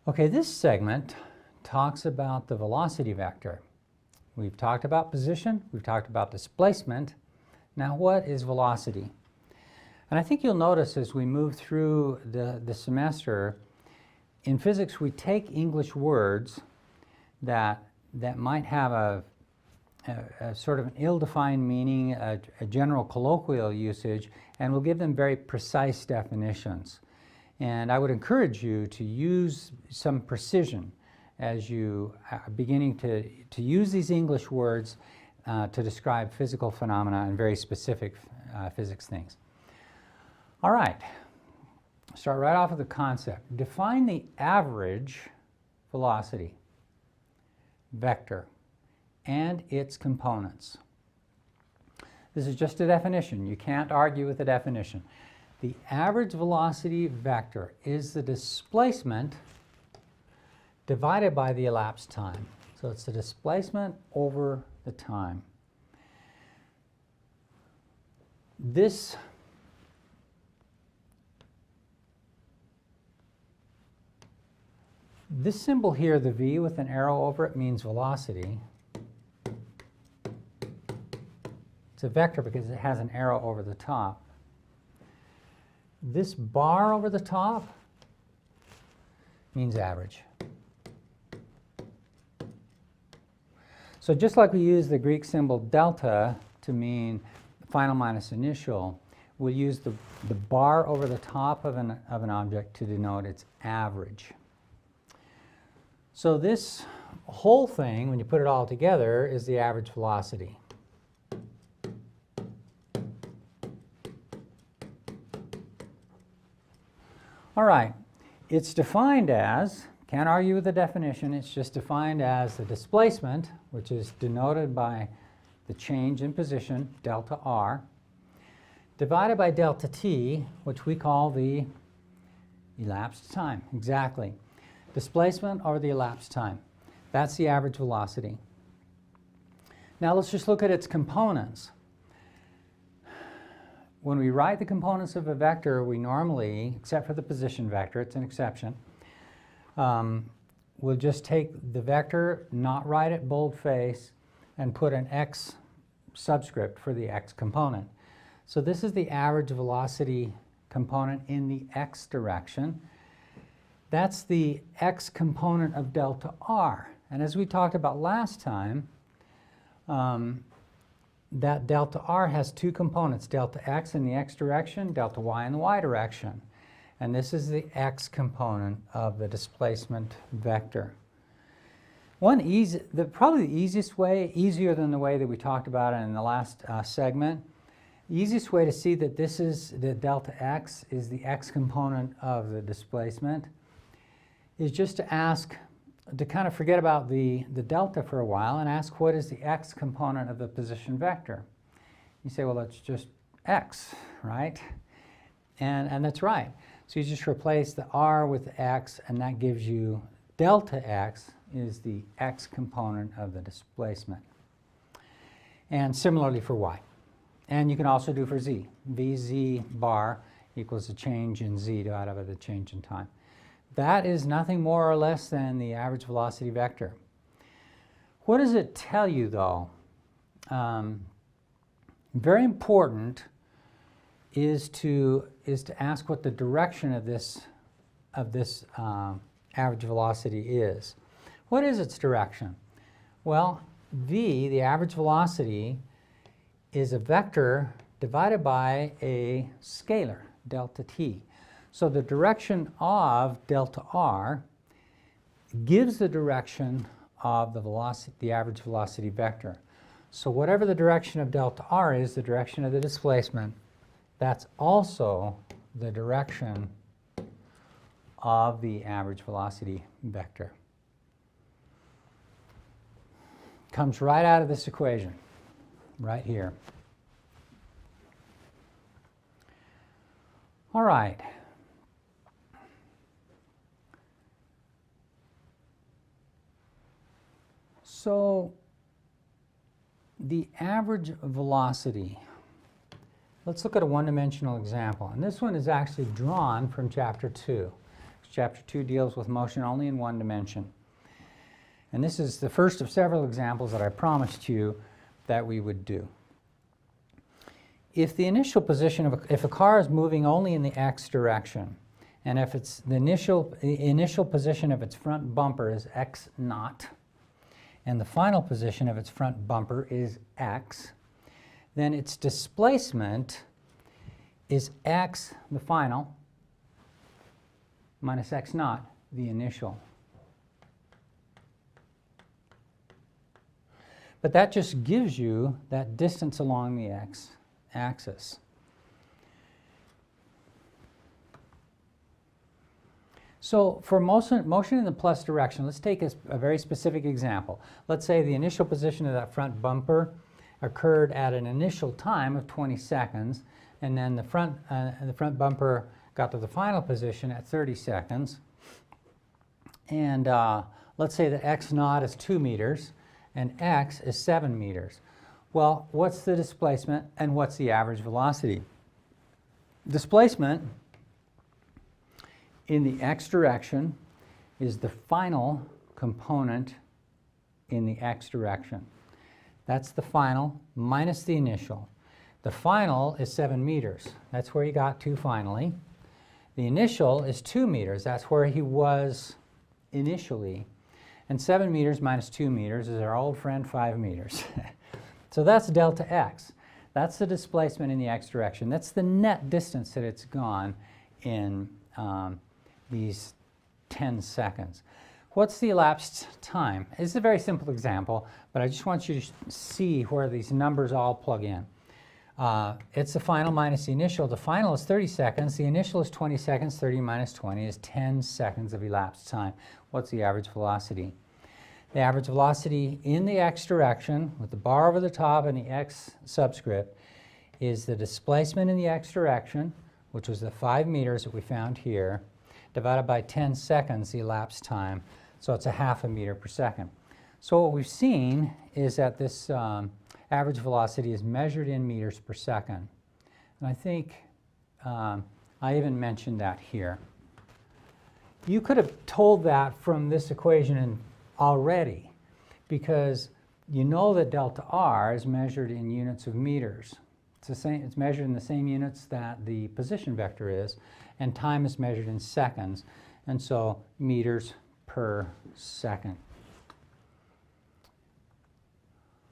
Okay, this segment talks about the velocity vector. We've talked about position, we've talked about displacement. Now what is velocity? And I think you'll notice as we move through the semester, in physics we take English words that might have a sort of an ill-defined meaning, a general colloquial usage, and we'll give them very precise definitions. And I would encourage you to use some precision as you are beginning to use these English words to describe physical phenomena and very specific physics things. All right, start right off with the concept. Define the average velocity vector and its components. This is just a definition. You can't argue with the definition. The average velocity vector is the displacement divided by the elapsed time. So it's the displacement over the time. This symbol here, the V with an arrow over it, means velocity. It's a vector because it has an arrow over the top. This bar over the top means average. So just like we use the Greek symbol delta to mean final minus initial, we'll use the bar over the top of an object to denote its average. So this whole thing, when you put it all together, is the average velocity. All right, it's defined as, can't argue with the definition, it's just defined as the displacement, which is denoted by the change in position, delta r, divided by delta t, which we call the elapsed time. Exactly. Displacement over the elapsed time. That's the average velocity. Now let's just look at its components. When we write the components of a vector, we normally, except for the position vector, it's an exception, we'll just take the vector, not write it boldface, and put an x subscript for the x component. So this is the average velocity component in the x direction. That's the x component of delta r. And as we talked about last time, that delta r has two components, delta x in the x direction, delta y in the y direction. And this is the x component of the displacement vector. Probably the easiest way, easier than the way that we talked about it in the last segment, the easiest way to see that this is the delta x is the x component of the displacement is just to ask, to kind of forget about the delta for a while and ask what is the x component of the position vector. You say, well, that's just x, right? And that's right. So you just replace the r with the x, and that gives you delta x is the x component of the displacement. And similarly for y. And you can also do for z. Vz bar equals the change in z divided by the change in time. That is nothing more or less than the average velocity vector. What does it tell you, though? Very important is to ask what the direction of this average velocity is. What is its direction? Well, v, the average velocity, is a vector divided by a scalar, delta t. So the direction of delta r gives the direction of the average velocity vector. So whatever the direction of delta r is, the direction of the displacement, that's also the direction of the average velocity vector. Comes right out of this equation, right here. All right. So the average velocity, let's look at a one-dimensional example. And this one is actually drawn from chapter 2. Chapter 2 deals with motion only in one dimension. And this is the first of several examples that I promised you that we would do. If the initial position of if a car is moving only in the x direction, and if it's the initial position of its front bumper is x naught, and the final position of its front bumper is x, then its displacement is x, the final, minus x naught, the initial. But that just gives you that distance along the x-axis. So for motion in the plus direction, let's take a very specific example. Let's say the initial position of that front bumper occurred at an initial time of 20 seconds, and then the front bumper got to the final position at 30 seconds. And let's say that x naught is 2 meters, and x is 7 meters. Well, what's the displacement and what's the average velocity? Displacement in the x direction is the final component in the x direction. That's the final minus the initial. The final is 7 meters. That's where he got to finally. The initial is 2 meters. That's where he was initially. And 7 meters minus 2 meters is our old friend 5 meters. So that's delta x. That's the displacement in the x direction. That's the net distance that it's gone in these 10 seconds. What's the elapsed time? It's a very simple example, but I just want you to see where these numbers all plug in. It's the final minus the initial. The final is 30 seconds. The initial is 20 seconds. 30 minus 20 is 10 seconds of elapsed time. What's the average velocity? The average velocity in the x direction, with the bar over the top and the x subscript, is the displacement in the x direction, which was the 5 meters that we found here, divided by 10 seconds, the elapsed time. So it's a half a meter per second. So what we've seen is that this average velocity is measured in meters per second. And I think I even mentioned that here. You could have told that from this equation already, because you know that delta r is measured in units of meters. It's measured in the same units that the position vector is, and time is measured in seconds, and so meters per second.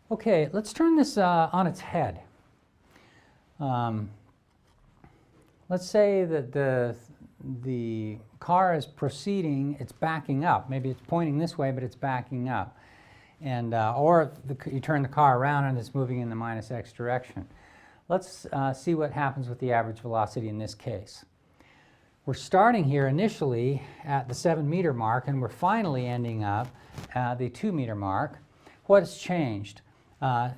Okay, let's turn this on its head. Let's say that the car is proceeding, it's backing up. Maybe it's pointing this way, but it's backing up. And, or you turn the car around and it's moving in the minus x direction. Let's see what happens with the average velocity in this case. We're starting here initially at the 7 meter mark, and we're finally ending up at the 2 meter mark. What's changed?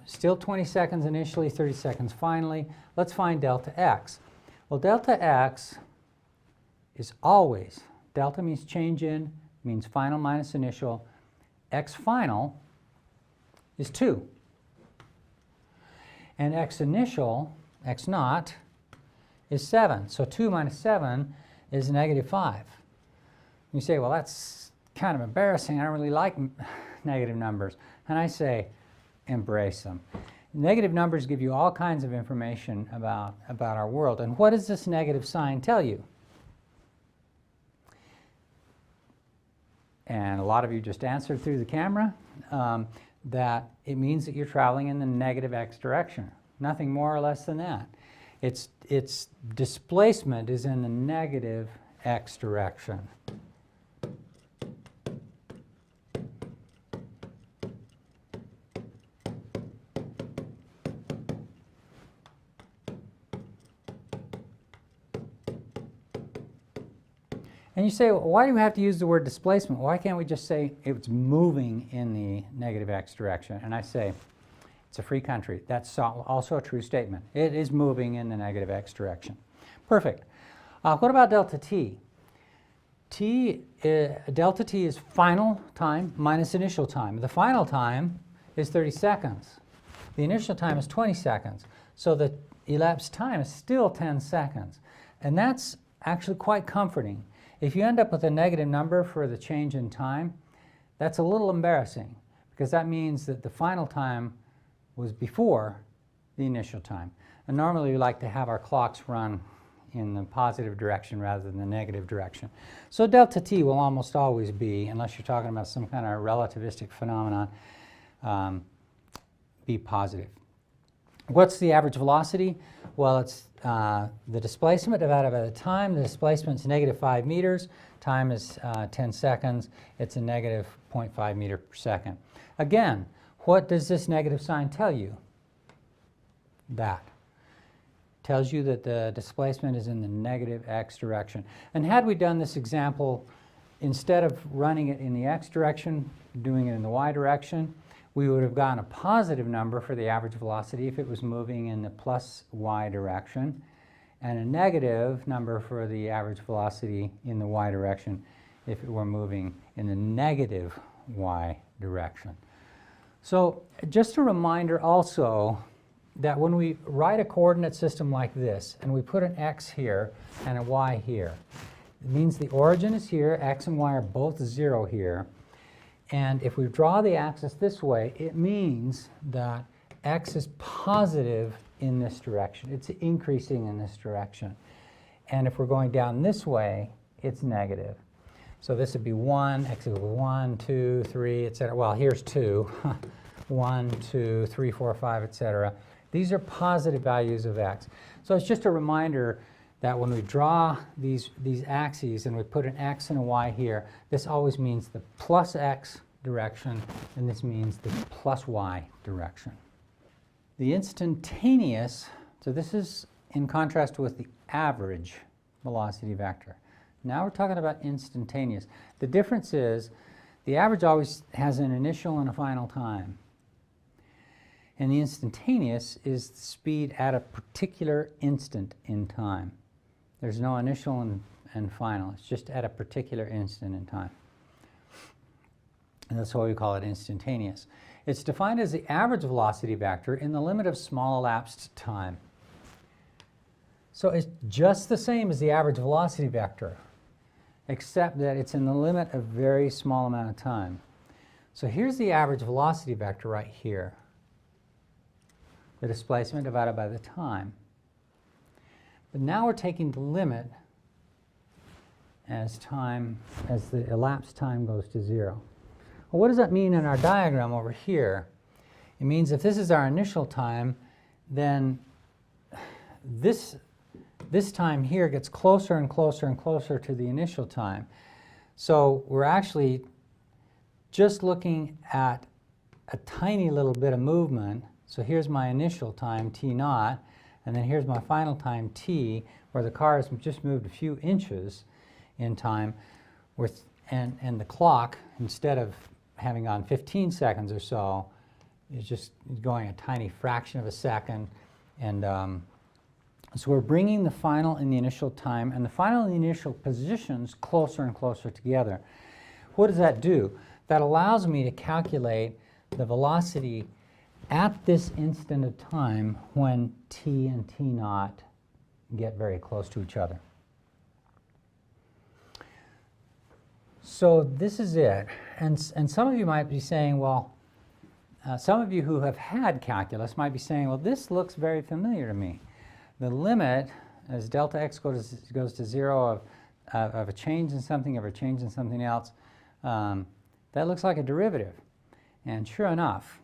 Still 20 seconds initially, 30 seconds finally. Let's find delta x. Well, delta x is always, delta means change in, means final minus initial. X final is 2. And x initial, x naught, is 7. So 2 minus 7 is negative 5. You say, well, that's kind of embarrassing. I don't really like negative numbers. And I say, embrace them. Negative numbers give you all kinds of information about our world. And what does this negative sign tell you? And a lot of you just answered through the camera that it means that you're traveling in the negative x direction. Nothing more or less than that. Its displacement is in the negative x direction. And you say, well, why do we have to use the word displacement? Why can't we just say it's moving in the negative x direction? And I say, it's a free country. That's also a true statement. It is moving in the negative x direction. Perfect. What about delta t? Delta t is final time minus initial time. The final time is 30 seconds. The initial time is 20 seconds. So the elapsed time is still 10 seconds. And that's actually quite comforting. If you end up with a negative number for the change in time, that's a little embarrassing because that means that the final time was before the initial time. And normally we like to have our clocks run in the positive direction rather than the negative direction. So delta t will almost always be, unless you're talking about some kind of relativistic phenomenon, be positive. What's the average velocity? Well, it's the displacement divided by the time. The displacement is -5 meters. Time is 10 seconds. It's a negative 0.5 meter per second. Again, what does this negative sign tell you? That tells you that the displacement is in the negative x direction. And had we done this example, instead of running it in the x direction, doing it in the y direction, we would have gotten a positive number for the average velocity if it was moving in the plus y direction, and a negative number for the average velocity in the y direction if it were moving in the negative y direction. So just a reminder also that when we write a coordinate system like this, and we put an x here and a y here, it means the origin is here, x and y are both 0 here. And if we draw the axis this way, it means that x is positive in this direction. It's increasing in this direction. And if we're going down this way, it's negative. So this would be 1, x equals 1, 2, 3, etc. Well, here's 2. 1, 2, 3, 4, 5, etc. These are positive values of x. So it's just a reminder that when we draw these axes and we put an x and a y here, this always means the plus x direction, and this means the plus y direction. The instantaneous, so this is in contrast with the average velocity vector. Now we're talking about instantaneous. The difference is the average always has an initial and a final time. And the instantaneous is the speed at a particular instant in time. There's no initial and final. It's just at a particular instant in time. And that's why we call it instantaneous. It's defined as the average velocity vector in the limit of small elapsed time. So it's just the same as the average velocity vector, except that it's in the limit of a very small amount of time. So here's the average velocity vector right here. The displacement divided by the time. But now we're taking the limit as the elapsed time goes to 0. Well, what does that mean in our diagram over here? It means if this is our initial time, then this time here gets closer and closer and closer to the initial time. So we're actually just looking at a tiny little bit of movement. So here's my initial time, t0, and then here's my final time, t, where the car has just moved a few inches in time, and the clock, instead of having gone 15 seconds or so, is just going a tiny fraction of a second. And so we're bringing the final and the initial time and the final and the initial positions closer and closer together. What does that do? That allows me to calculate the velocity at this instant of time when t and t0 get very close to each other. So this is it. And some of you might be saying, well, some of you who have had calculus might be saying, well, this looks very familiar to me. The limit as delta x goes to 0 of a change in something over a change in something else, that looks like a derivative. And sure enough,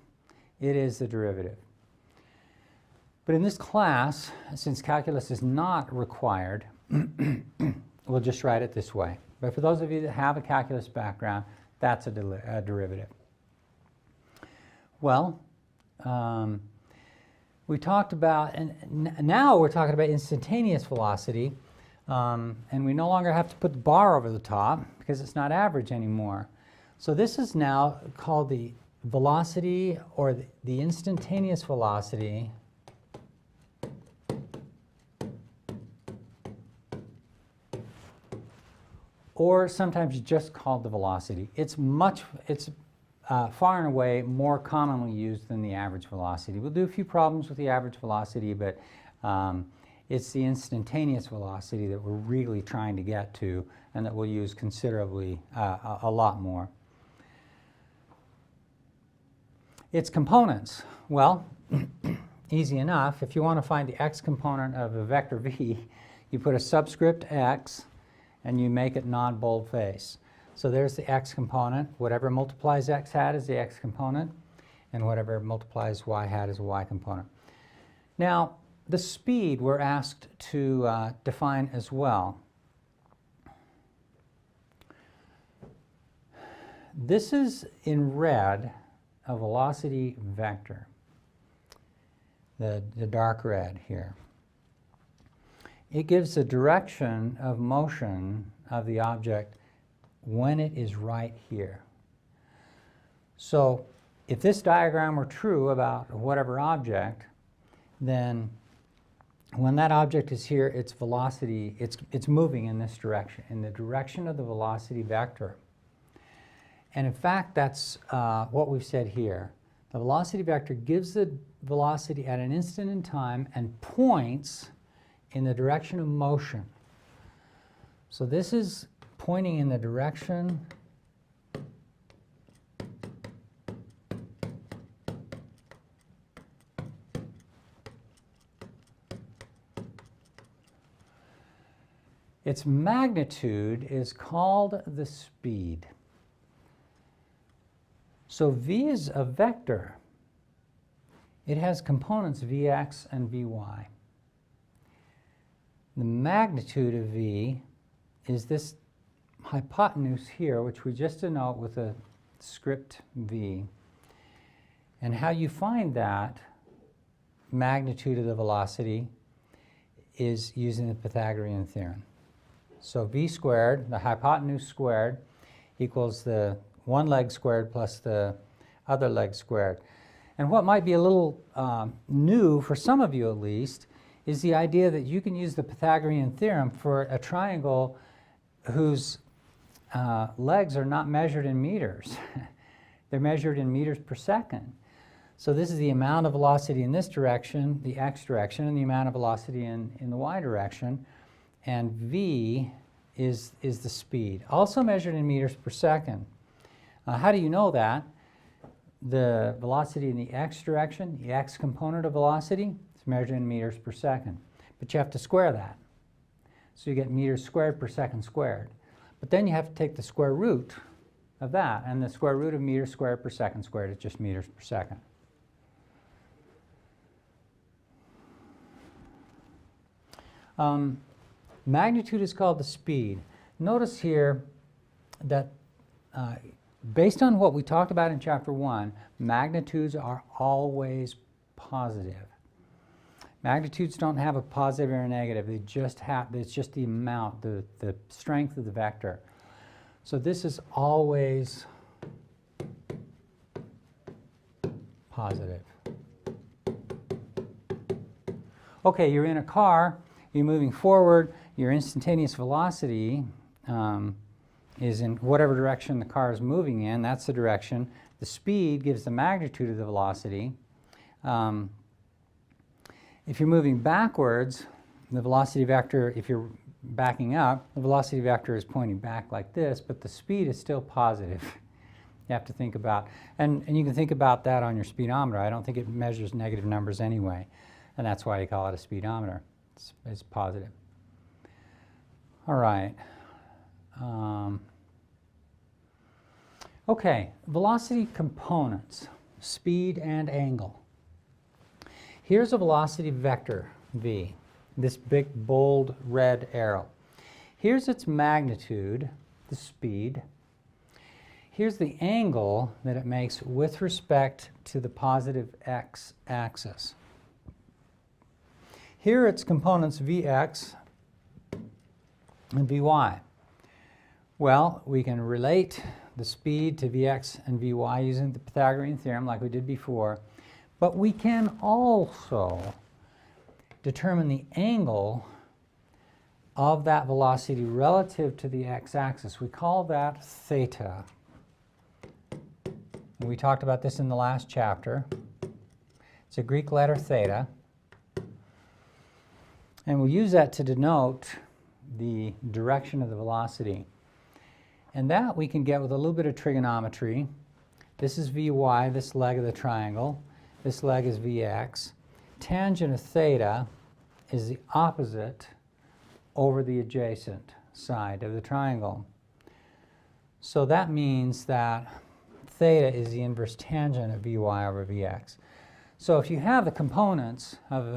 it is the derivative. But in this class, since calculus is not required, we'll just write it this way. But for those of you that have a calculus background, that's a derivative. Well, we talked about, and now we're talking about instantaneous velocity, and we no longer have to put the bar over the top because it's not average anymore. So this is now called the velocity, or the instantaneous velocity, or sometimes just called the velocity. It's far and away more commonly used than the average velocity. We'll do a few problems with the average velocity, but It's the instantaneous velocity that we're really trying to get to and that we'll use considerably, a lot more. Its components. Well, easy enough. If you want to find the x component of a vector v, you put a subscript x and you make it non-boldface. So there's the x component. Whatever multiplies x hat is the x component, and whatever multiplies y hat is a y component. Now, the speed we're asked to define as well. This is in red a velocity vector, the dark red here. It gives the direction of motion of the object when it is right here. So if this diagram were true about whatever object, then when that object is here, its velocity, it's moving in this direction, in the direction of the velocity vector. And in fact, that's what we've said here. The velocity vector gives the velocity at an instant in time and points in the direction of motion. So this is pointing in the direction its magnitude is called the speed. So v is a vector. It has components vx and vy. The magnitude of v is this hypotenuse here, which we just denote with a script v. And how you find that magnitude of the velocity is using the Pythagorean theorem. So v squared, the hypotenuse squared, equals the one leg squared plus the other leg squared. And what might be a little new for some of you at least is the idea that you can use the Pythagorean theorem for a triangle whose legs are not measured in meters. They're measured in meters per second. So this is the amount of velocity in this direction, the x direction, and the amount of velocity in the y direction. And v is the speed, also measured in meters per second. How do you know that? The velocity in the x direction, the x component of velocity, is measured in meters per second. But you have to square that. So you get meters squared per second squared. But then you have to take the square root of that, and the square root of meters squared per second squared is just meters per second. Magnitude is called the speed. Notice here that based on what we talked about in Chapter 1, magnitudes are always positive. Magnitudes don't have a positive or a negative. They just have, it's just the amount, the strength of the vector. So this is always positive. Okay, you're in a car, you're moving forward, your instantaneous velocity is in whatever direction the car is moving in. That's the direction. The speed gives the magnitude of the velocity. If you're moving backwards, the velocity vector, if you're backing up, the velocity vector is pointing back like this, but the speed is still positive. You have to think about, and you can think about that on your speedometer. I don't think it measures negative numbers anyway, and that's why you call it a speedometer. It's positive. All right. Okay, velocity components, speed and angle. Here's a velocity vector, v, this big, bold, red arrow. Here's its magnitude, the speed. Here's the angle that it makes with respect to the positive x-axis. Here are its components, vx and vy. Well, we can relate the speed to vx and vy using the Pythagorean theorem like we did before, but we can also determine the angle of that velocity relative to the x-axis. We call that theta. We talked about this in the last chapter. It's a Greek letter theta. And we'll use that to denote the direction of the velocity. And that we can get with a little bit of trigonometry. This is Vy, this leg of the triangle. This leg is Vx. Tangent of theta is the opposite over the adjacent side of the triangle. So that means that theta is the inverse tangent of Vy over Vx. So if you have the components of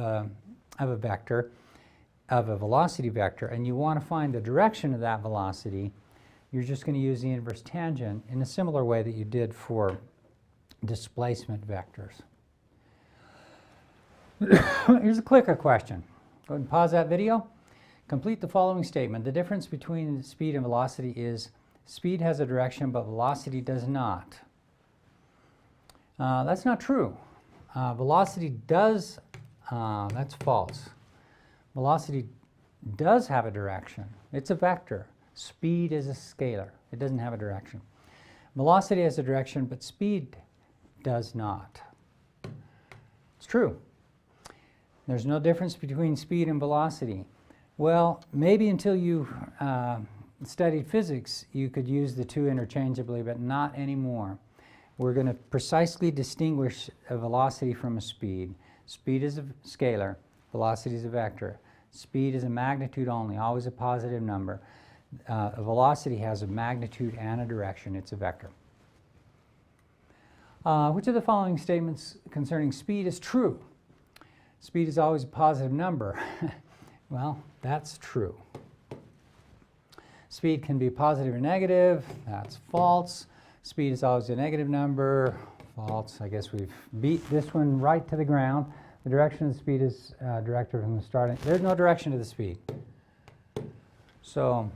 a vector, of a velocity vector, and you want to find the direction of that velocity, you're just going to use the inverse tangent in a similar way that you did for displacement vectors. Here's a clicker question. Go ahead and pause that video. Complete the following statement. The difference between speed and velocity is speed has a direction, but velocity does not. That's not true. Velocity does, that's false. Velocity does have a direction. It's a vector. Speed is a scalar. It doesn't have a direction. Velocity has a direction, but speed does not. It's true. There's no difference between speed and velocity. Well, maybe until you studied physics, you could use the two interchangeably, but not anymore. We're going to precisely distinguish a velocity from a speed. Speed is a scalar. Velocity is a vector. Speed is a magnitude only, always a positive number. A velocity has a magnitude and a direction. It's a vector. Which of the following statements concerning speed is true? Speed is always a positive number. Well, that's true. Speed can be positive or negative. That's false. Speed is always a negative number. False. I guess we've beat this one right to the ground. The direction of the speed is directed from the starting. There's no direction to the speed. So